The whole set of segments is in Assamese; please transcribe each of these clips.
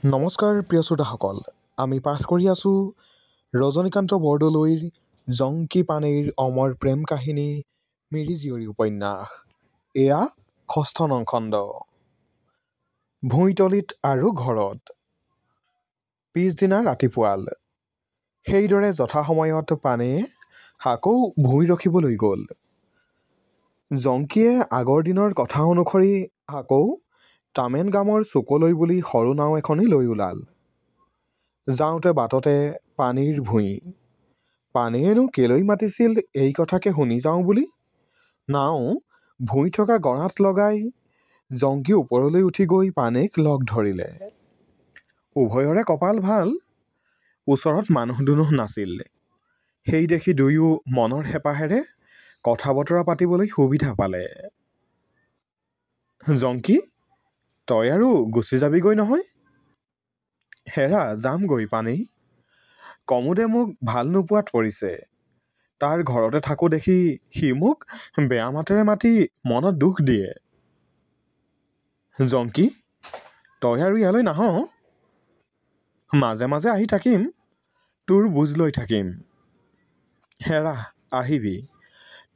নমস্কাৰ প্ৰিয় শ্ৰোতাসকল, আমি পাঠ কৰি আছোঁ ৰজনীকান্ত বৰদলৈৰ জংকী পানেইৰ অমৰ প্ৰেম কাহিনী মিৰি জীয়ৰী উপন্যাস। এয়া ৬ষ্ঠ নং খণ্ড। ভুঁইতলিত আৰু ঘৰত। পিছদিনা ৰাতিপুৱাল সেইদৰে যথাসময়ত পানেয়ে আকৌ ভুঁই ৰখিবলৈ গ'ল। জংকীয়ে আগৰ দিনৰ কথা অনুসৰি আকৌ তামেন গামৰ চুকলৈ বুলি সৰু নাও এখনি লৈ ওলাল। যাওঁতে বাটতে পানেইৰ ভুঁই। পানেয়েনো কেলৈ মাতিছিল এই কথাকে শুনি যাওঁ বুলি নাও ভুঁই থকা গৰাত লগাই জংকী ওপৰলৈ উঠি গৈ পানেইক লগ ধৰিলে। উভয়ৰে কপাল ভাল, ওচৰত মানুহ দুনুহ নাছিল। সেই দেখি দুয়ো মনৰ হেঁপাহেৰে কথা বতৰা পাতিবলৈ সুবিধা পালে। জংকী, তই আৰু গুচি যাবিগৈ নহয়? হেৰা যামগৈ পানেই। কমোদে মোক ভাল নোপোৱাত পৰিছে। তাৰ ঘৰতে থাকোঁ দেখি সি মোক বেয়া মাতেৰে মাতি মনত দুখ দিয়ে। জংকী, তই আৰু ইয়ালৈ নাহ? মাজে মাজে আহি থাকিম, তোৰ বুজ লৈ থাকিম। হেৰা আহিবি,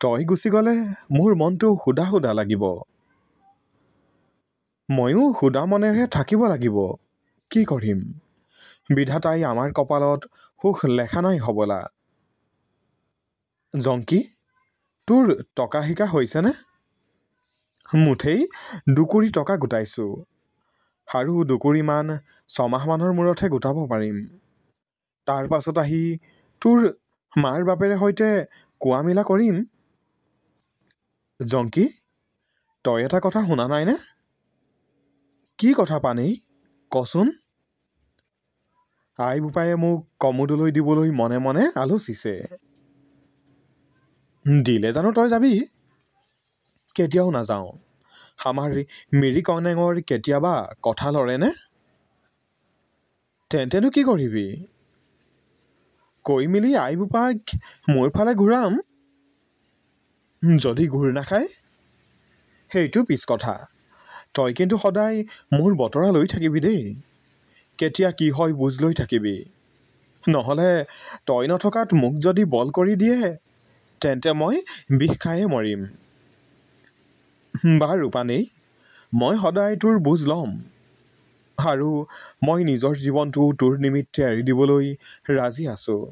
তই গুচি গ'লে মোৰ মনটো সুদা সুদা লাগিব। ময়ো সুদা মনেৰে থাকিব লাগিব, কি কৰিম? বিধাতাই আমাৰ কপালত সুখ লেখা নাই হবলা। জংকী, তোৰ টকা শিকা হৈছেনে? মুঠেই দুকুৰি টকা গোটাইছোঁ, আৰু দুকুৰিমান ছমাহমানৰ মূৰতহে গোটাব পাৰিম। তাৰ পাছত আহি তোৰ মাৰ বাপেৰে সৈতে কোৱা মিলা কৰিম। জংকী, তই এটা কথা শুনা নাইনে? কি কথা পানেই, কচোন? আই বোপায়ে মোক কমোদলৈ দিবলৈ মনে মনে আলোচিছে। দিলে জানো তই যাবি? কেতিয়াও নাযাওঁ। আমাৰ মিৰি কনেঙৰ কেতিয়াবা কথা লৰেনে? তেন্তেনো কি কৰিবি? কৈ মিলি আই বোপাক মোৰ ফালে ঘূৰাম। যদি ঘূৰ নাখায় সেইটো পিছ কথা। তই কিন্তু সদায় মোৰ বতৰা লৈ থাকিবি দেই। কেতিয়া কি হয় বুজ লৈ থাকিবি। নহ'লে তই নথকাত মোক যদি বল কৰি দিয়ে তেন্তে মই বিষ খায়ে মৰিম। বাৰু পানেই, মই সদায় তোৰ বুজ ল'ম, আৰু মই নিজৰ জীৱনটো তোৰ নিমিত্তে এৰি দিবলৈ ৰাজি আছোঁ।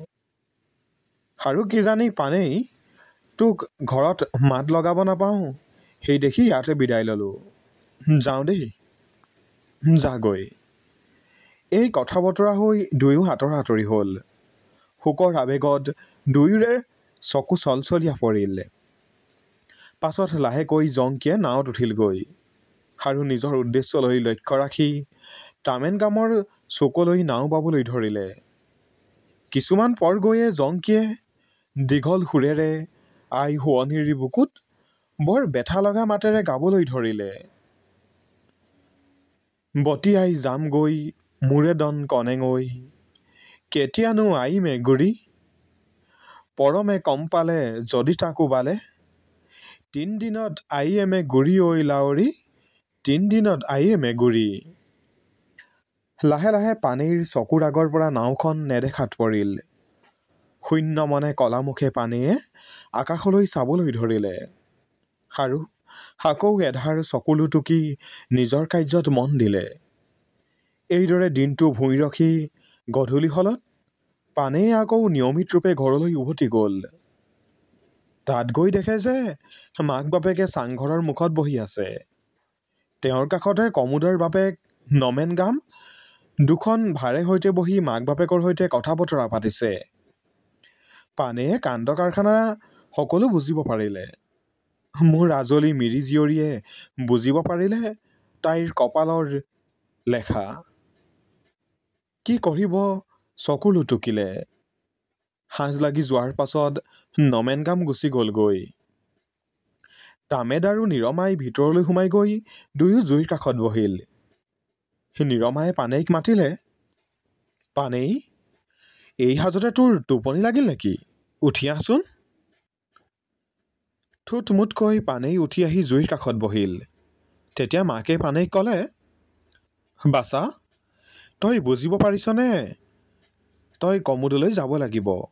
আৰু কিজানি পানেই, তোক ঘৰত মাত লগাব নাপাওঁ সেই দেখি ইয়াতে বিদায় ল'লোঁ। যাওঁ দেই। যাগৈ। এই কথা বতৰা হৈ দুয়ো আঁতৰা আঁতৰি হ'ল। শোকৰ আৱেগত দুয়োৰে চকু চলচলীয়া পৰিল। পাছত লাহেকৈ জংকীয়ে নাৱত উঠিলগৈ, আৰু নিজৰ উদ্দেশ্যলৈ লক্ষ্য ৰাখি তামেন গামৰ চুকলৈ নাও বাবলৈ ধৰিলে। কিছুমান পৰ গৈয়ে জংকীয়ে দীঘল সুৰেৰে আই সোৱনিৰ বুকুত বৰ বেথা লগা মাতেৰে গাবলৈ ধৰিলে। বতি আই যামগৈ মোৰে দন কনেঙৈ, কেতিয়ানো আই মেগুৰি, পৰমে কম পালে যদি তাকো বালে, তিনদিনত আইয়ে মেগুৰি ঐ লাৱৰী, তিনদিনত আইয়ে মেগুৰি। লাহে লাহে পানেইৰ চকুৰ আগৰ পৰা নাওখন নেদেখাত পৰিল। শূন্য মনে কলামুখে পানেয়ে আকাশলৈ চাবলৈ ধৰিলে, আৰু আকৌ এধাৰ চকুলো টুকি নিজৰ কাৰ্যত মন দিলে। এইদৰে দিনটো ভুঁই ৰখি গধূলি হ'লত পানেয়ে আকৌ নিয়মিত ৰূপে ঘৰলৈ উভতি গ'ল। তাত গৈ দেখে যে মাক বাপেকে চাংঘৰৰ মুখত বহি আছে। তেওঁৰ কাষতে কমোদৰ বাপেক নমেন গাম দুখন ভাৰে সৈতে বহি মাক বাপেকৰ সৈতে কথা বতৰা পাতিছে। পানেয়ে কাণ্ড কাৰখানা সকলো বুজিব পাৰিলে। মোৰ আজলি মিৰি জীয়ৰীয়ে বুজিব পাৰিলে তাইৰ কপালৰ লেখা। কি কৰিব চকুলো টুকিলে। সাঁজ লাগি যোৱাৰ পাছত নমেন গাম গুচি গ'লগৈ। তামেদ আৰু নিৰমাই ভিতৰলৈ সোমাই গৈ দুয়ো জুইৰ কাষত বহিল। নিৰমায়ে পানেইক মাতিলে, পানেই, এই সাজতে তোৰ টোপনি লাগিল নেকি? উঠি আহচোন। থুট মুটকৈ পানেই উঠি আহি জুইৰ কাষত বহিল। তেতিয়া মাকে পানেইক ক'লে, বাছা, তই বুজিব পাৰিছনে? তই কমোডলৈ যাব লাগিব।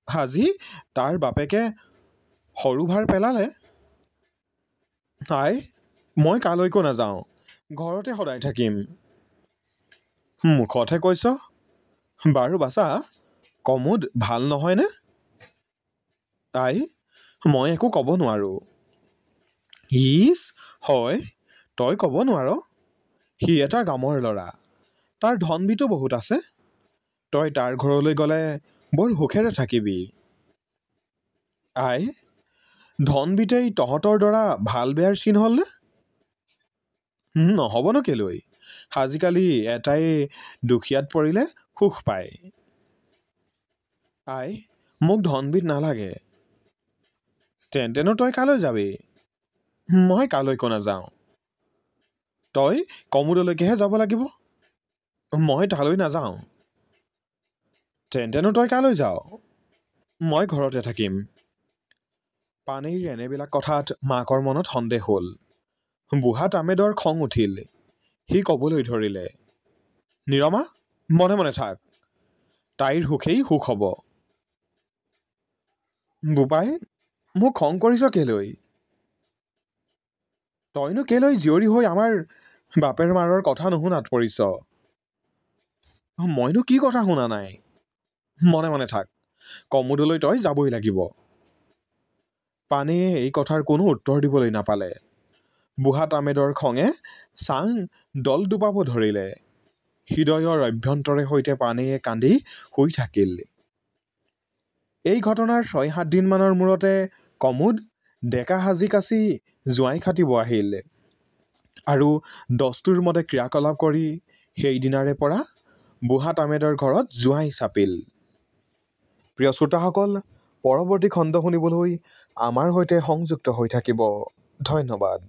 আজি তাৰ বাপেকে সৰু ভাৰ পেলালে। আই, মই কালৈকো নাযাওঁ, ঘৰতে সদায় থাকিম। মুখতহে কৈছ? বাৰু বাছা, কমোড ভাল নহয়নে? আই, মই একো ক'ব নোৱাৰোঁ। ইছ, হয়, তই ক'ব নোৱাৰ। সি এটা গামৰ ল'ৰা, তাৰ ধন-বিতো বহুত আছে। তই তাৰ ঘৰলৈ গ'লে বৰ সুখেৰে থাকিবি। আই, ধন-বিতেই তহঁতৰ দ্বাৰা ভাল বেয়াৰ চিন হ'লনে? নহ'বনো কেলৈ? আজিকালি এটাই দুখীয়াত পৰিলে সুখ পায়। আই, মোক ধন-বিত নালাগে। তেন্তেনো তই কালৈ যাবি? মই কালৈকো নাযাওঁ। তই কমোডলৈকেহে যাব লাগিব। মই তালৈ নাযাওঁ। তেন্তেনো তই কালৈ যাৱ? মই ঘৰতে থাকিম। পানেইৰ এনেবিলাক কথাত মাকৰ মনত সন্দেহ হ'ল। বুঢ়া তামেদৰ খং উঠিল। সি ক'বলৈ ধৰিলে, নিৰমা, মনে মনে থাক। তাইৰ সুখেই সুখ হ'ব। বোপাই, মোক খং কৰিছ কেলৈ? তইনো কেলৈ জীয়ৰী হৈ আমাৰ বাপেৰ মাৰৰ কথা নুশুনাত পৰিছ? মইনো কি কথা শুনা নাই? মনে মনে থাক, কমোডলৈ তই যাবই লাগিব। পানেয়ে এই কথাৰ কোনো উত্তৰ দিবলৈ নাপালে। বুঢ়া তামেদৰ খঙে চাং দল দুপাব ধৰিলে। হৃদয়ৰ অভ্যন্তৰে সৈতে পানেয়ে কান্দি শুই থাকিল। এই ঘটনাৰ ৬-৭ দিনমানৰ মূৰতে কমোড ডেকা সাজি কাচি জোঁৱাই খাটিব আহিল আৰু দস্তুৰ মতে ক্ৰিয়াকলাপ কৰি সেইদিনাৰে পৰা বুঢ়া তামেদৰ ঘৰত জোঁৱাই চাপিল। প্ৰিয় শ্ৰোতাসকল, পৰৱৰ্তী খণ্ড শুনিবলৈ আমাৰ সৈতে সংযুক্ত হৈ থাকিব। ধন্যবাদ।